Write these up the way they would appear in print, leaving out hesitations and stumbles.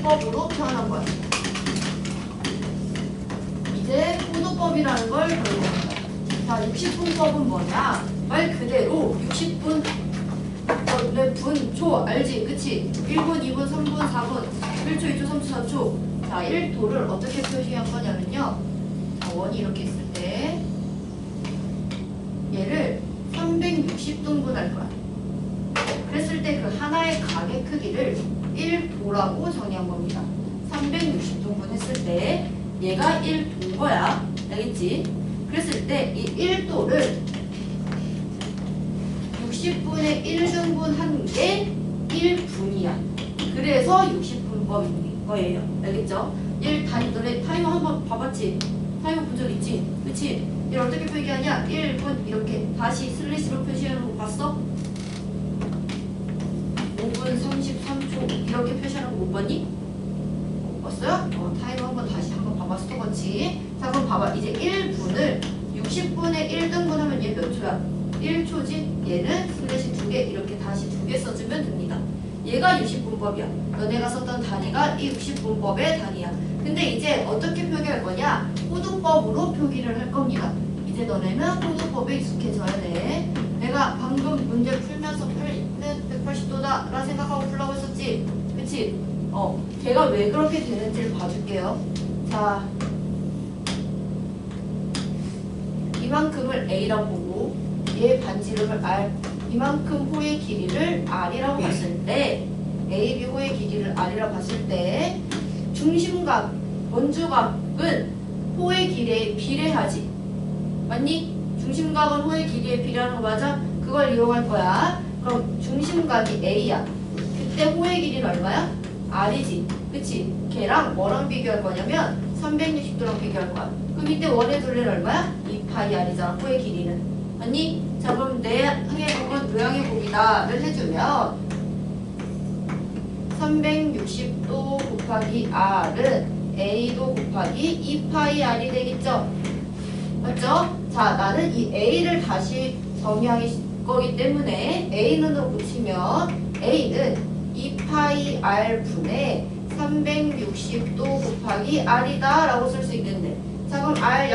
호도법으로 표현한 거야. 이제 호도법이라는 걸 배울 겁니다. 자, 60분법은 뭐냐? 말 그대로 60분 분, 초, 알지? 그치? 1분, 2분, 3분, 4분, 1초, 2초, 3초, 4초. 자, 1도를 어떻게 표시한 거냐면요. 원이 이렇게 있을 때 얘를 360등분 할 거야. 그랬을 때 그 하나의 각의 크기를 1도라고 정의한 겁니다. 360등분 했을 때 얘가 1도인 거야. 알겠지? 그랬을 때 이 1도를 60분의 1등분 한 게 1분이야. 그래서 60분법인 거예요. 알겠죠? 너네 타이머 한번 봐봤지? 타이머 본 적 있지? 그치? 얘를 어떻게 표기하냐? 1분 이렇게 다시 슬래시로 표시하는 거 봤어? 5분 33초 이렇게 표시하는 거 못 봤니? 못 봤어요? 타이머 한번 다시 한번 봐봐. 스톱워치. 자, 그럼 봐봐. 이제 1분을 60분의 1등분 하면 얘 몇 초야? 1초지? 얘는 슬래시 2개 이렇게 다시 2개 써주면 됩니다. 얘가 60분법이야. 너네가 썼던 단위가 이 60분법의 단위야. 근데 이제 어떻게 표기할 거냐? 호도법으로 표기를 할 겁니다. 이제 너네는 호도법에 익숙해져야 돼. 내가 방금 문제 풀면서 팔는 180도다 라 생각하고 풀라고 했었지? 그치? 걔가 왜 그렇게 되는지를 봐줄게요. 자, 이만큼을 A라고 보고 얘 반지름을 R, 이만큼 호의 길이를 R이라고 봤을 때 AB 호의 길이를 R이라고 봤을 때 중심각, 원주각은 호의 길이에 비례하지. 맞니? 중심각은 호의 길이에 비례하는 거 맞아? 그걸 이용할 거야. 그럼 중심각이 A야. 그때 호의 길이는 얼마야? R이지. 그치? 걔랑 뭐랑 비교할 거냐면 360도랑 비교할 거야. 그럼 이때 원의 둘레는 얼마야? 2파이 R이잖아. 호의 길이는. 맞니? 자, 그럼 내항의 곱은 요항의 곱이다를 해주면 360도 곱하기 R은 A도 곱하기 2파이 R이 되겠죠? 맞죠? 자, 나는 이 A를 다시 정의할 거기 때문에 A는으로 붙이면 A는 2파이 R 분의 360도 곱하기 R이다 라고 쓸 수 있는데, 자, 그럼 R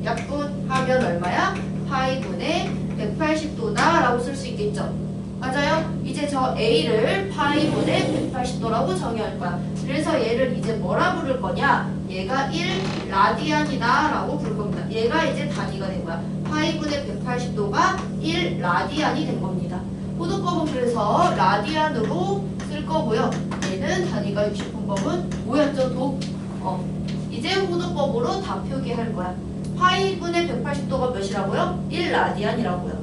약분 하면 얼마야? 파이 분의 180도다 라고 쓸 수 있겠죠? 맞아요? 이제 저 A를 파이 분의 180도라고 정의할 거야. 그래서 얘를 이제 뭐라 부를 거냐? 얘가 1라디안이다 라고 부를 겁니다. 얘가 이제 단위가 된 거야. 파이 분의 180도가 1라디안이 된 겁니다. 호도법은 그래서 라디안으로 쓸 거고요. 얘는 단위가 60분법은 뭐였죠? 도? 이제 호도법으로 다 표기할 거야. 파이 분의 180도가 몇이라고요? 1라디안이라고요.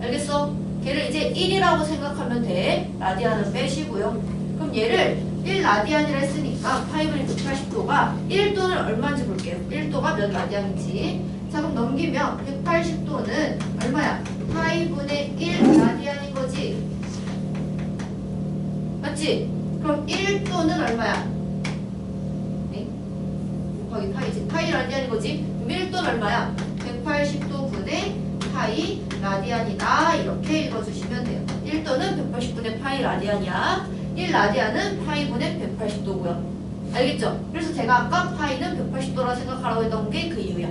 알겠어? 걔를 이제 1이라고 생각하면 돼. 라디안은 빼시고요. 그럼 얘를 1라디안이라 했으니까 파이 분의 180도가 1도는 얼마인지 볼게요. 1도가 몇 라디안인지. 자, 그럼 넘기면 180도는 얼마야? 파이 분의 1라디안인 거지. 맞지? 그럼 1도는 얼마야? 네? 곱하기 파이지. 파이 라디안인 거지? 그럼 1도는 얼마야? 180도 분의 파이 라디안이다. 이렇게 읽어주시면 돼요. 1도는 180분의 파이 라디안이야. 1라디안은 파이 분의 180도고요. 알겠죠? 그래서 제가 아까 파이는 180도라 생각하라고 했던 게 그 이유야.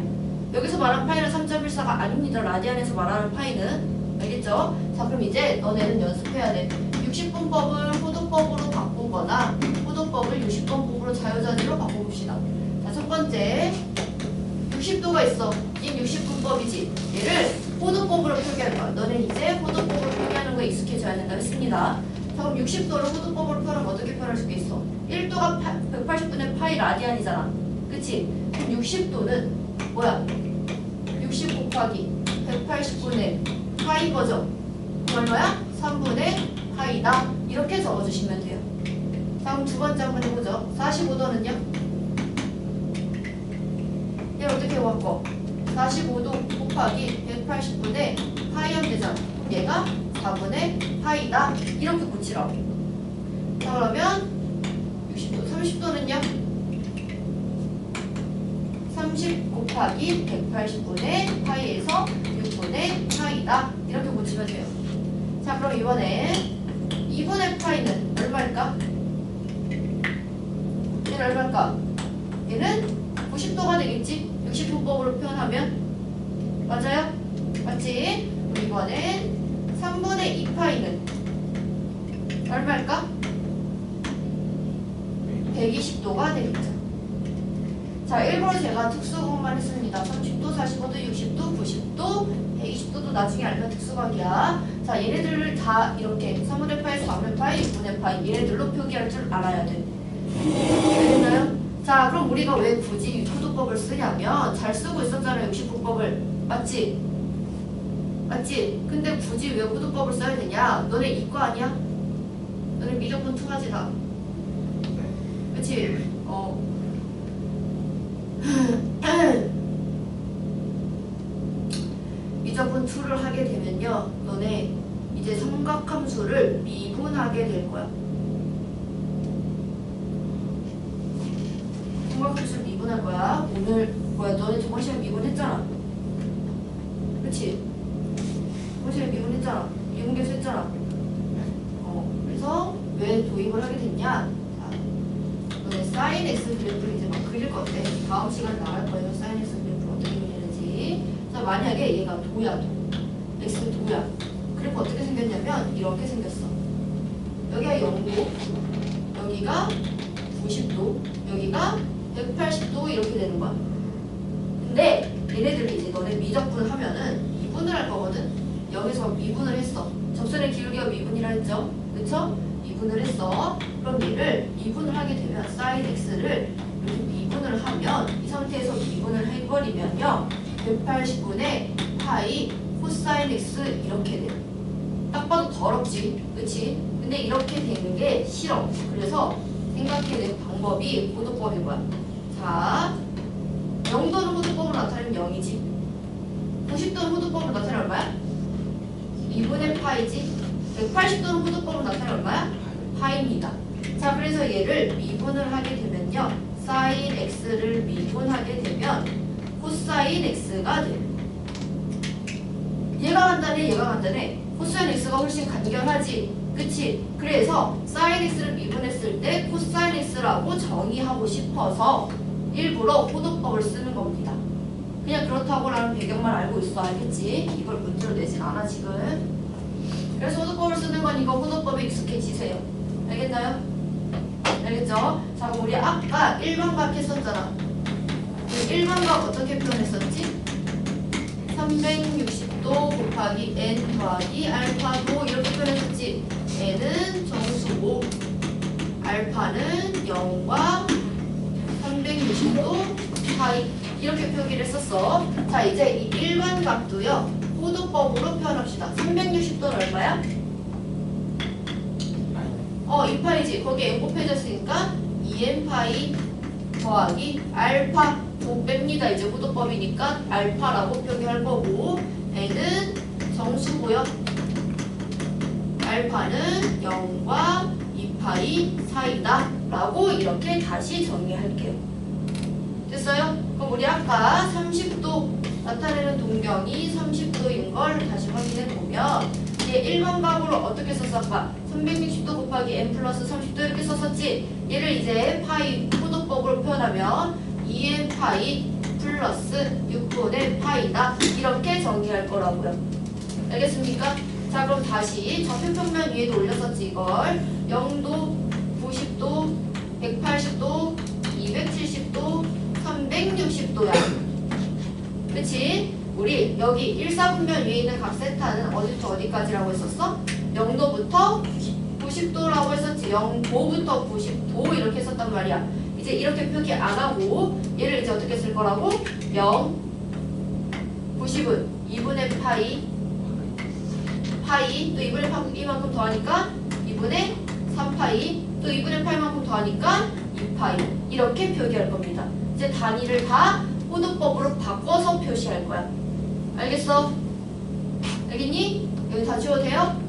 여기서 말한 파이는 3.14가 아닙니다. 라디안에서 말하는 파이는. 알겠죠? 자, 그럼 이제 너네는 연습해야 돼. 60분법을 호도법으로 바꾸거나 호도법을 60분법으로 자유자재로 바꿔봅시다. 자, 첫 번째 60도가 있어. 이 60분법이지. 얘를 호도법으로 표기할 거야. 너는 이제 호도법으로 표기하는 거에 익숙해져야 된다 했습니다. 자, 그럼 60도를 호도법으로 표현하면 어떻게 표현할 수 있어? 1도가 180분의 파이 라디안이잖아. 그치? 그럼 60도는 뭐야? 60 곱하기 180분의 파이 거죠? 얼마야? 3분의 파이다. 이렇게 적어주시면 돼요. 다음 두 번째 한번 해보죠. 45도는요? 얘를 어떻게 바꿔? 45도 곱하기 180분의 파이 하면 되잖아. 그럼 얘가 4분의 파이다. 이렇게 고치라고. 자, 그러면 60도, 30도는요? 30 곱하기 180분의 파이에서 6분의 파이다. 이렇게 고치면 돼요. 자, 그럼 이번에 2분의 파이는 얼마일까? 얘는 얼마일까? 얘는 90도가 되겠지? 60도법으로 표현하면 맞아요? 맞지? 그럼 이번엔 3분의 2파이는 얼마일까? 120도가 되겠죠. 자, 일부러 제가 특수각만 했습니다. 30도, 45도, 60도, 90도, 120도도 나중에 알면 특수각이야. 자, 얘네들을 다 이렇게 3분의 파이, 4분의 파이, 6분의 파이 얘네들로 표기할 줄 알아야 돼. 알겠나요? 자, 그럼 우리가 왜 굳이 후두법을 쓰냐면 잘 쓰고 있었잖아요. 69법을. 맞지? 맞지? 근데 굳이 왜 후두법을 써야 되냐? 너네 이과 아니야? 너네 미적분 투하지다. 그치? 미적분 2를 하게 되면요, 너네 이제 삼각함수를 미분하게 될 거야. 삼각함수를 미분할 거야. 오늘 너네 저번 시간에 미분했잖아. 그치? 저번 시간에 미분했잖아. 미분계수 했잖아. 그래서 왜 도입을 하게 됐냐? 너네 사인 x 그래프를 이제 막 그릴 건데 다음 시간에 나갈 거예요. 사인 x 그래프를 어떻게 그리는지. 자, 만약에 얘가 도야, x 도야. 그래프 어떻게 생겼냐면 이렇게 생겼어. 여기가 0도, 여기가 90도, 여기가 180도 이렇게 되는 거야. 근데 얘네들이 이제 너네 미적분 하면은 미분을 할 거거든. 여기서 미분을 했어. 접선의 기울기가 미분이라 했죠. 그쵸? 미분을 했어. 그럼 얘를 미분을 하게 되면 sin x를 이렇게 미분을 하면 이 상태에서 미분을 해버리면요 180분의 파이 코사인 x 이렇게 돼. 딱 봐도 더럽지, 그치? 근데 이렇게 되는 게 싫어. 그래서 생각해낸 방법이 호도법인 거야. 자, 0도는 호도법으로 나타내면 0이지. 90도는 호도법으로 나타내면 얼마야? 2분의 파이지. 180도는 호도법으로 나타내면 얼마야? 파입니다. 자, 그래서 얘를 미분을 하게 되면요 sin x를 미분하게 되면 코사인 x가 돼. 얘가 간단해, 얘가 간단해. 코사인 x가 훨씬 간결하지, 그치? 그래서 sin x를 미분했을 때 코사인 x라고 정의하고 싶어서 일부러 호도법을 쓰는 겁니다. 그냥 그렇다고라는 배경만 알고 있어. 알겠지? 이걸 문제로 내진 않아 지금. 그래서 호도법을 쓰는 건 이거 호도법에 익숙해지세요. 알겠나요? 알겠죠? 자, 그럼 우리 아까 일반각 했었잖아. 일반각 어떻게 표현했었지? 360도 곱하기 n 더하기 알파도 이렇게 표현했었지. n은 정수고 알파는 0과 360도 파이 이렇게 표기를 했었어. 자, 이제 이 일반각도요 호도법으로 표현합시다. 360도는 얼마야? 2파이지. 거기 n 곱해졌으니까 2n파이 더하기 알파 도 뺍니다. 이제 호도법이니까 알파라고 표기할 거고 n은 정수고요. 알파는 0과 2파이 사이다 라고 이렇게 다시 정리할게요. 됐어요? 그럼 우리 아까 30도 나타내는 동경이 30도인 걸 다시 확인해 보면 얘 일반각으로 어떻게 썼을까? 360도 곱하기 n 플러스 30도 이렇게 썼었지? 얘를 이제 파이 호도법으로 표현하면 2n 파이 플러스 6분의 파이다 이렇게 정리할 거라고요. 알겠습니까? 자, 그럼 다시 좌표평면 위에도 올렸었지 이걸. 0도, 90도, 180도, 270도, 360도야. 그치? 우리 여기 1사분면 위에 있는 각 세타는 어디부터 어디까지라고 했었어? 0도부터 90도라고 했었지. 0도부터 90도 이렇게 했었단 말이야. 이제 이렇게 표기 안 하고 얘를 이제 어떻게 쓸 거라고? 0, 90은 2분의 파이 또 2분의 파이만큼 더하니까 2분의 3파이 또 2분의 파이만큼 더하니까 2파이 이렇게 표기할 겁니다. 이제 단위를 다 호도법으로 바꿔서 표시할 거야. 알겠어? 알겠니? 여기 다 지워도 돼요?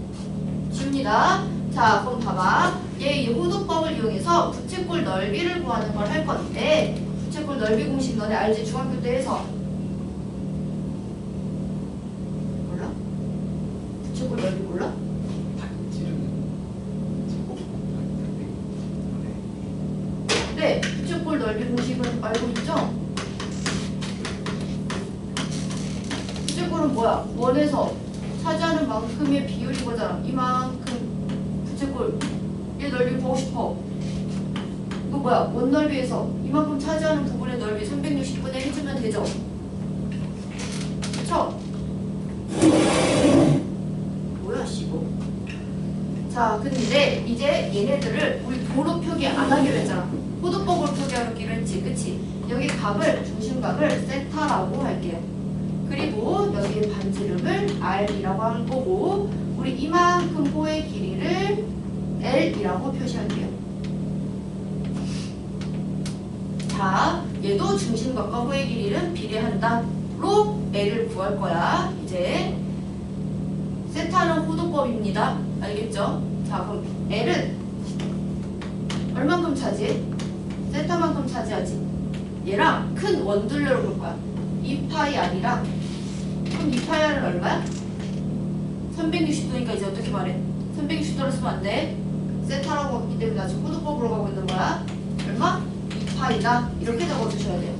지웁니다. 자, 그럼 봐봐. 얘 이 호도법을 이용해서 부채꼴 넓이를 구하는 걸 할 건데 부채꼴 넓이 공식 너네 알지? 중학교 때 해서 몰라? 부채꼴 넓이 몰라? 근데 부채꼴 넓이 공식은 알고 있죠? 부채꼴은 뭐야? 원에서 차지하는 만큼의 비율인 거잖아. 이만큼 부채꼴 얘 넓이 보고 싶어. 이거 뭐야? 원 넓이에서 이만큼 차지하는 부분의 넓이 360분의 1 주면 되죠? 그쵸? 뭐야 씨고. 자, 근데 이제 얘네들을 우리 도로 표기 안 하기로 했잖아. 호도법으로 표기하기로 했지, 그치? 여기 값을, 중심각을 세타라고 할게요. 그리고 여기 반지름을 R이라고 할 거고, 우리 이만큼 호의 길이를 L이라고 표시할게요. 자, 얘도 중심각과 호의 길이는 비례한다로 L을 구할 거야. 이제 세타는 호도법입니다. 알겠죠? 자, 그럼 L은 얼만큼 차지해? 세타만큼 차지하지. 얘랑 큰 원둘레로 볼 거야. 2파이 R이랑. 그럼 2파이 R은 얼마야? 360도니까 이제 어떻게 말해? 360도로 쓰면 안 돼. 세타라고 했기 때문에 나 지금 호도법으로 가고 있는 거야. 얼마? 2파이다. 이렇게 적어주셔야 돼요.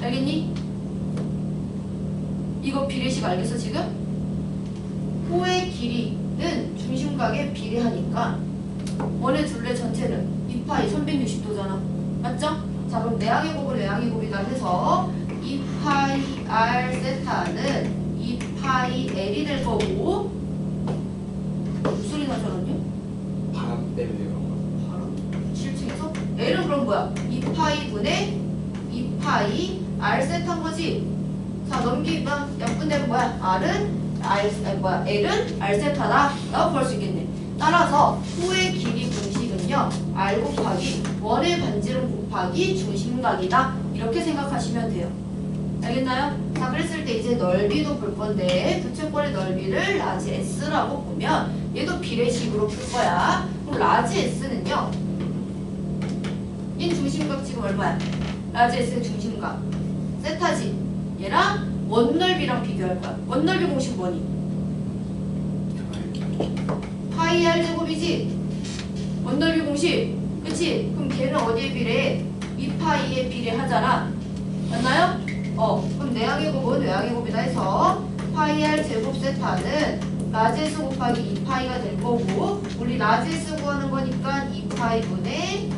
알겠니? 이거 비례식 알겠어 지금? 호의 길이는 중심각에 비례하니까 원의 둘레 전체는 2파이 360도잖아. 맞죠? 자, 그럼 내항의 곱을 내항의 곱이다 해서 2파이 R 세타는 2파이 L이 될 거고. 무슨 소리 나잖아요? 바람 때문에 그런 거. 바로 7층에서 L은 그럼 뭐야? 2파이 분의 2파이 R 세타인 거지. 자, 넘기면 약분되면 뭐야? L은 R 세타다 라고 볼 수 있겠네. 따라서 호의 길이 공식은요, R 곱하기 원의 반지름 곱하기 중심각이다. 이렇게 생각하시면 돼요. 알겠나요? 자, 그랬을 때 이제 넓이도 볼 건데, 부채꼴의 넓이를 라지 S라고 보면 얘도 비례식으로 풀 거야. 그럼 라지 S는요, 얘 중심각 지금 얼마야? 라지 S의 중심각 세타지. 얘랑 원넓이랑 비교할 거야. 원넓이 공식 뭐니? 파이 R 제곱이지. 원넓이 공식, 그치? 그럼 걔는 어디에 비례해? 2파이에 비례하잖아. 맞나요? 그럼 내항의 곱은 외항의 곱이다 해서 파이 R 제곱 세타는 라지 S 곱하기 2파이가 될 거고, 우리 라지 S 구하는 거니까 2파이 분의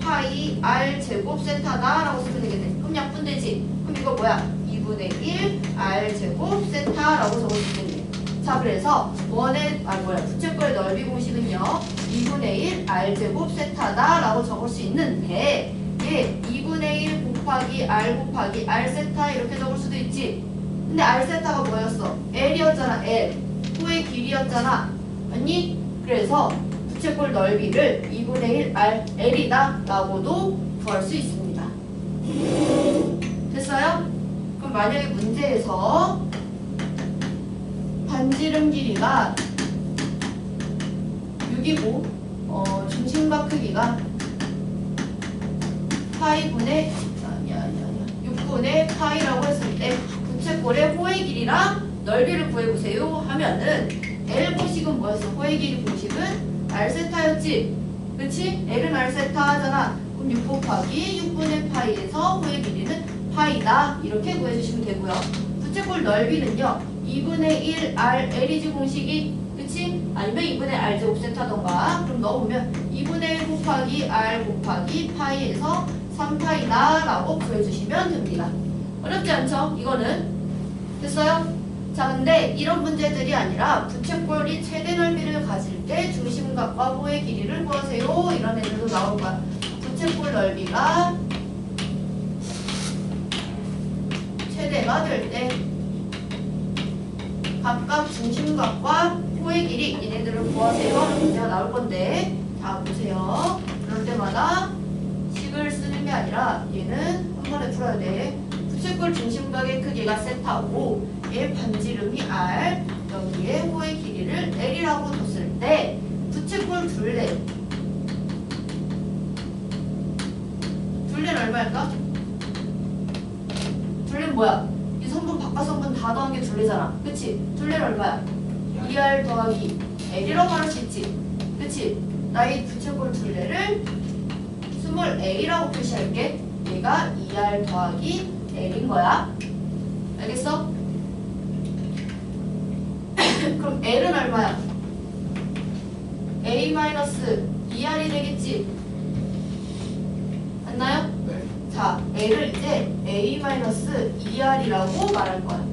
파이 R 제곱 세타다 라고 쓰면 되겠네. 그럼 약분되지? 그럼 이거 뭐야? 2분의 1 R 제곱 세타라고 적을 수 있겠네. 자, 그래서 부채꼴의 넓이 공식은요, 2분의 1 R 제곱 세타다 라고 적을 수 있는데, 얘 2분의 1 곱하기 R 세타 이렇게 적을 수도 있지. 근데 R 세타가 뭐였어? L이었잖아. L 호의 길이였잖아. 아니? 그래서 부채꼴 넓이를 2분의 1 L이다 라고도 구할 수 있습니다. 됐어요? 그럼 만약에 문제에서 반지름 길이가 6이고 중심각 크기가 파이분의 6분의 파이라고 했을 때 부채꼴의 호의 길이랑 넓이를 구해보세요 하면은 L 공식은 뭐였어? 호의 길이 공식은 R 세타였지? 그치? L은 R 세타 하잖아. 그럼 6 곱하기 6분의 파이에서 호의 길이는 파이다. 이렇게 구해주시면 되고요. 부채꼴 넓이는요, 2분의 1 R L이지 공식이, 그치? 아니면 2분의 R 제곱 세타던가. 그럼 넣어보면 2분의 1 곱하기 R 곱하기 파이에서 3파이다 라고 구해주시면 됩니다. 어렵지 않죠? 이거는. 됐어요? 자, 근데 이런 문제들이 아니라 부채꼴이 최대 넓이를 가질 때 중심각과 호의 길이를 구하세요. 이런 애들도 나올 거야. 부채꼴 넓이가 최대가 될 때 각각 중심각과 호의 길이 얘네들을 구하세요 하는 문제가 나올 건데, 자 보세요. 그럴 때마다 식을 쓰는 게 아니라 얘는 한 번에 풀어야 돼. 부채꼴 중심각의 크기가 세타고 얘 반지름이 R, 여기에 호의 길이를 L이라고 뒀을 때 부채꼴 둘레는 얼마일까? 둘레는 뭐야? 이 선분 바깥선분 다 더한 게 둘레잖아. 그치? 둘레는 얼마야? 2R 더하기 L이라고 할 수 있지. 그치? 나의 부채꼴 둘레를 스몰 A라고 표시할게. 얘가 2R 더하기 L인 거야. 알겠어? 그럼 L은 얼마야? A-2R이 되겠지? 맞나요? 네. 자, L을 이제 A-2R이라고 말할 거야.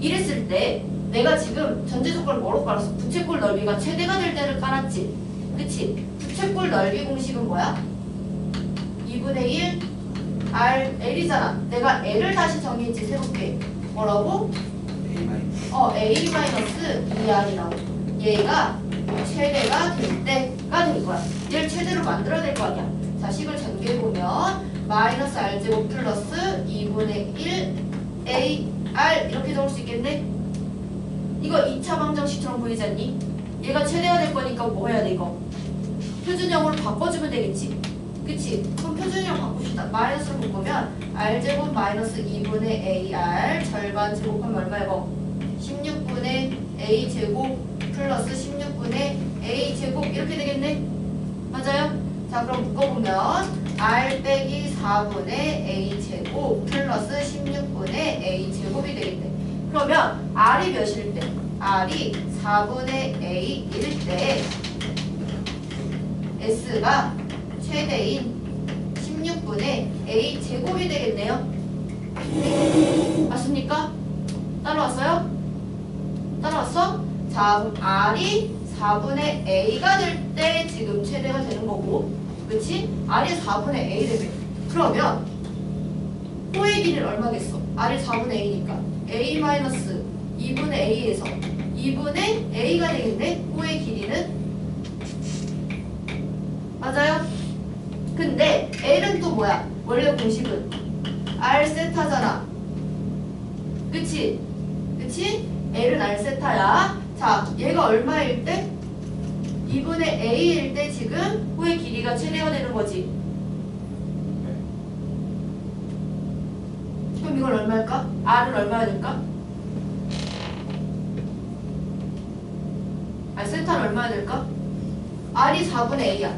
이랬을 때 내가 지금 전제 조건을 뭐로 깔았어? 부채꼴 넓이가 최대가 될 때를 깔았지. 그치? 부채꼴 넓이 공식은 뭐야? 2분의 1 R L이잖아. 내가 L을 다시 정의했지 새롭게. 뭐라고? A-2R이라고. 얘가 최대가 될 때가 될 거야. 얘를 최대로 만들어야 될 거 아니야. 자, 식을 전개해보면 마이너스 R제곱 플러스 2분의 1 AR 이렇게 적을 수 있겠네? 이거 2차 방정식처럼 보이지 않니? 얘가 최대가 될 거니까 뭐 해야 돼 이거? 표준형으로 바꿔주면 되겠지? 그치? 그럼 표준형 바꿉시다. 마이너스로 바꾸면 R제곱 마이너스 2분의 AR 절반 제곱하면 얼마야 이거? 16분의 A제곱 플러스 16분의 A제곱 이렇게 되겠네? 맞아요? 자, 그럼 묶어보면 R 빼기 4분의 A제곱 플러스 16분의 A제곱이 되겠네. 그러면 R이 몇일 때? R이 4분의 A일 때 S가 최대인 16분의 A제곱이 되겠네요. 맞습니까? 따라왔어요? 따라왔어? 자, 그럼 R이 4분의 A가 될 때 지금 최대가 되는 거고, 그치? R이 4분의 A 되면 그러면 호의 길이는 얼마겠어? R이 4분의 A니까 A-2분의 A에서 2분의 A가 되겠네? 호의 길이는? 맞아요? 근데 L은 또 뭐야? 원래 공식은 R 세타잖아. 그치? 그치? L은 R 세타야. 자, 얘가 얼마일 때? 2분의 A일 때 지금 호의 길이가 최대가 되는 거지. 그럼 이건 얼마일까? R은 얼마야 될까? R 세타는 얼마야 될까? R이 4분의 A야.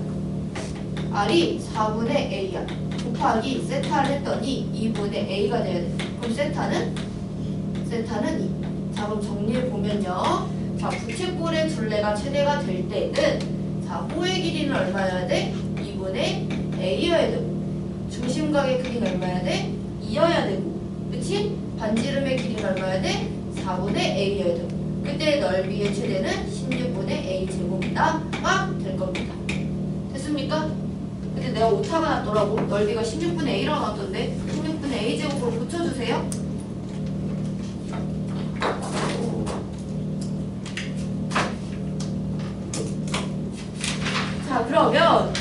R이 4분의 A야. 곱하기 세타를 했더니 2분의 A가 돼야 돼. 그럼 세타는 2. 자, 그럼 정리해보면요. 자, 부채꼴의 둘레가 최대가 될 때는 자, 호의 길이는 얼마여야 돼? 2분의 A여야 되고 중심각의 크기는 얼마여야 돼? 2여야 되고 그치? 반지름의 길이는 얼마여야 돼? 4분의 A여야 되고 그때 넓이의 최대는 16분의 A제곱이다가 될 겁니다. 됐습니까? 근데 내가 오차가 났더라고. 넓이가 16분의 A라고 나왔던데 16분의 A제곱으로 고쳐주세요. 자, 그러면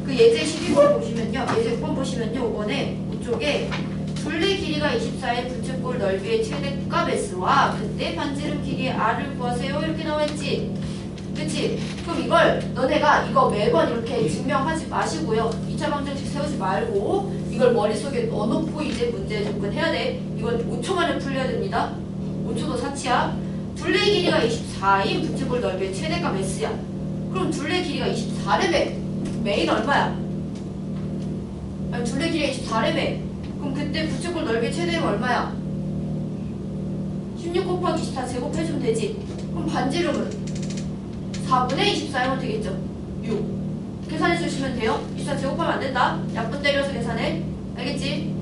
그 예제 12번 보시면요. 예제 9번 보시면요. 이번에 이쪽에 둘레 길이가 24의 부채꼴 넓이의 최대값 S와 그때 반지름 길이의 R을 구하세요. 이렇게 나와있지. 그치? 그럼 이걸 너네가 이거 매번 이렇게 증명하지 마시고요. 2차 방정식 세우지 말고 이걸 머릿속에 넣어놓고 이제 문제 접근해야 돼. 이건 5초 만에 풀려야 됩니다. 5초도 사치야. 둘레 길이가 24인 부채꼴 넓이의 최대값 S야. 그럼 둘레 길이가 24래매. 메인 얼마야? 아니 둘레 길이가 24래매. 그럼 그때 부채꼴 넓이의 최대는 얼마야? 16 곱하기 24 제곱해주면 되지. 그럼 반지름은 4분의 24이면 되겠죠? 6. 계산해 주시면 돼요. 24 제곱하면 안 된다. 약분 때려서 계산해. 알겠지?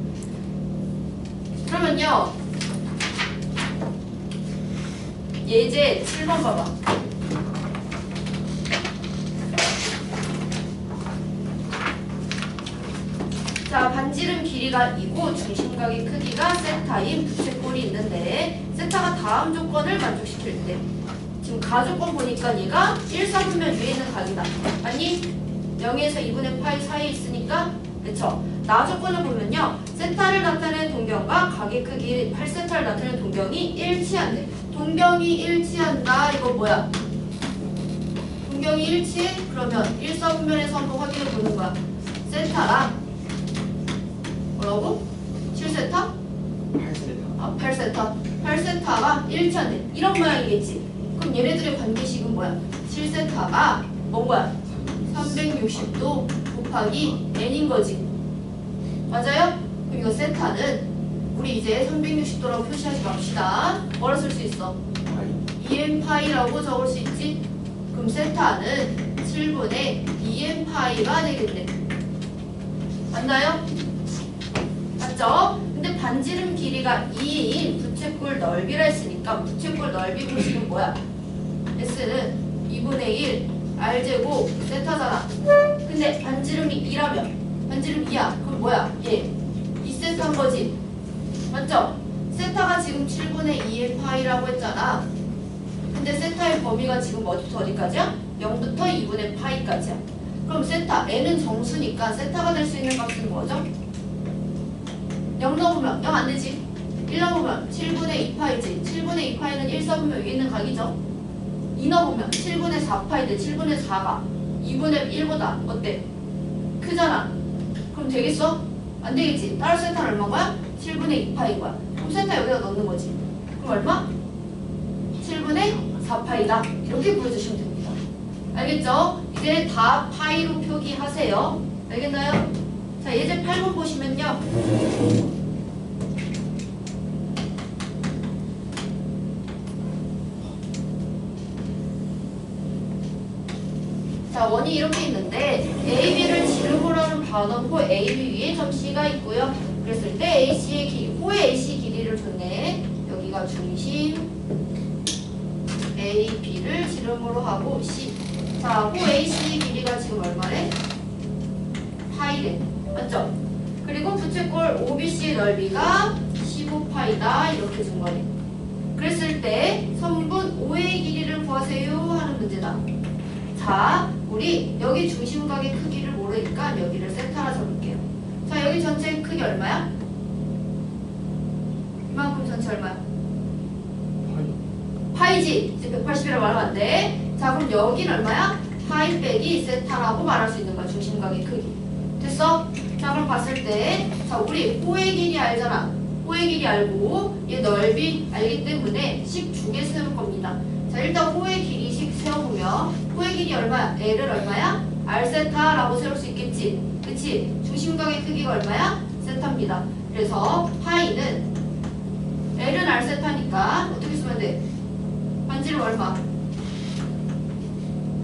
그러면요. 예제 7번 봐봐. 자, 반지름 길이가 2고 중심각의 크기가 세타인 부채꼴이 있는데 세타가 다음 조건을 만족시킬 때 지금 가조건 보니까 얘가 1, 4분면 위에 있는 각이다. 아니? 0에서 2분의 파이 사이에 있으니까 그쵸? 나 조건을 보면요. 세타를 나타내는 동경과 각의 크기 8세타를 나타내는 동경이 일치한대. 동경이 일치한다. 이거 뭐야? 동경이 일치해? 그러면 1, 4분면에서 한번 확인해 보는 거야. 세타랑 뭐라고? 7세타? 8세타. 아, 8세타. 8세타가 일치한대. 이런 모양이겠지. 그럼 얘네들의 관계식은 뭐야? 7세타가 뭔 거야? 360도 곱하기 n인 거지. 맞아요? 그럼 이거 세타는 우리 이제 360도라고 표시하지 맙시다. 뭐라 쓸 수 있어? 파이 2n파이라고 적을 수 있지? 그럼 세타는 7분의 2n파이가 되겠네. 맞나요? 맞죠? 근데 반지름 길이가 2인 부채꼴 넓이라 했으니까 부채꼴 넓이 보시면 뭐야? S는 2분의 1 R제곱 세타잖아. 근데 반지름이 2라면 반지름 2야. 그럼 뭐야? 얘 2세타인 거지. 맞죠? 세타가 지금 7분의 2의 파이라고 했잖아. 근데 세타의 범위가 지금 어디부터 어디까지야? 0부터 2분의 파이까지야. 그럼 세타, n은 정수니까 세타가 될 수 있는 값은 뭐죠? 0 넣으면 0 안 되지. 1 넣으면 7분의 2파이지. 7분의 2파이는 1 써보면 위에 있는 각이죠. 2 넣으면 7분의 4파이지. 7분의 4가 2분의 1보다 어때? 크잖아. 그럼 되겠어? 안 되겠지. 따라 세타는 얼마인 거야? 7분의 2파이인 거야. 그럼 세타 여기다 넣는 거지. 그럼 얼마? 7분의 4파이다. 이렇게 보여주시면 됩니다. 알겠죠? 이제 다 파이로 표기하세요. 알겠나요? 자, 예제 8번 보시면요. 자, 원이 이렇게 있는데 AB를 지름으로는 봐놓고 AB 위에 점 C가 있고요. 그랬을 때 AC의 길이, 호의 AC 길이를 줬네. 여기가 중심 AB를 지름으로 하고 C. 자, 호 AC 길이가 지금 얼마래? 파이래. 맞죠? 그리고 부채꼴 OBC의 넓이가 15파이다. 이렇게 준 거네. 그랬을 때 성분 O의 길이를 구하세요 하는 문제다. 자, 우리 여기 중심각의 크기를 모르니까 여기를 세타라 적을게요. 자, 여기 전체 크기 얼마야? 이만큼 전체 얼마야? 파이지. 이제 180이라고 말하면 안 돼. 자, 그럼 여기는 얼마야? 파이 빼기 세타라고 말할 수 있는 거야. 중심각의 크기. 됐어? 자, 그럼 봤을 때, 자, 우리 호의 길이 알잖아. 호의 길이 알고 얘 넓이 알기 때문에 식 두 개 세울 겁니다. 자, 일단 호의 길이식 세워보면 호의 길이 얼마야? L을 얼마야? R세타라고 세울 수 있겠지? 그치? 중심각의 크기가 얼마야? 세타입니다. 그래서 파이는 L은 R세타니까 어떻게 쓰면 돼? 반지름 얼마?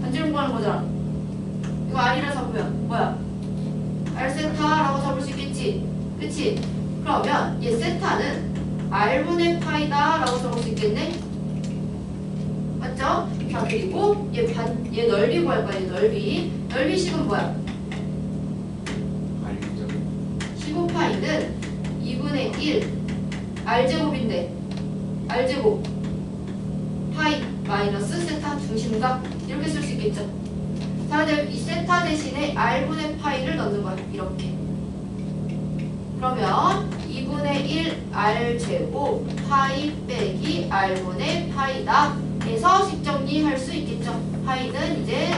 반지름 구하는 거잖아. 이거 R이라 잡으면 뭐야? R세타라고 잡을 수 있겠지? 그치? 그러면 얘 세타는 R분의 파이다 라고 적을 수 있겠네? 맞죠? 자, 그리고 얘 넓이 구할 거야. 얘 넓이. 넓이식은 뭐야? 15파이는 2분의 1 R제곱인데 R제곱 파이 마이너스 세타 중심각 이렇게 쓸 수 있겠죠? 자, 근데 이 세타 대신에 R분의 파이를 넣는 거야. 이렇게. 그러면 2분의 1 R제곱 파이 빼기 R분의 파이다. 해서 식 정리할 수 있겠죠. 파이는 이제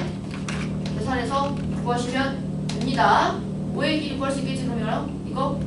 계산해서 구하시면 됩니다. 5의 길이 구할 수 있겠지. 그러면 이거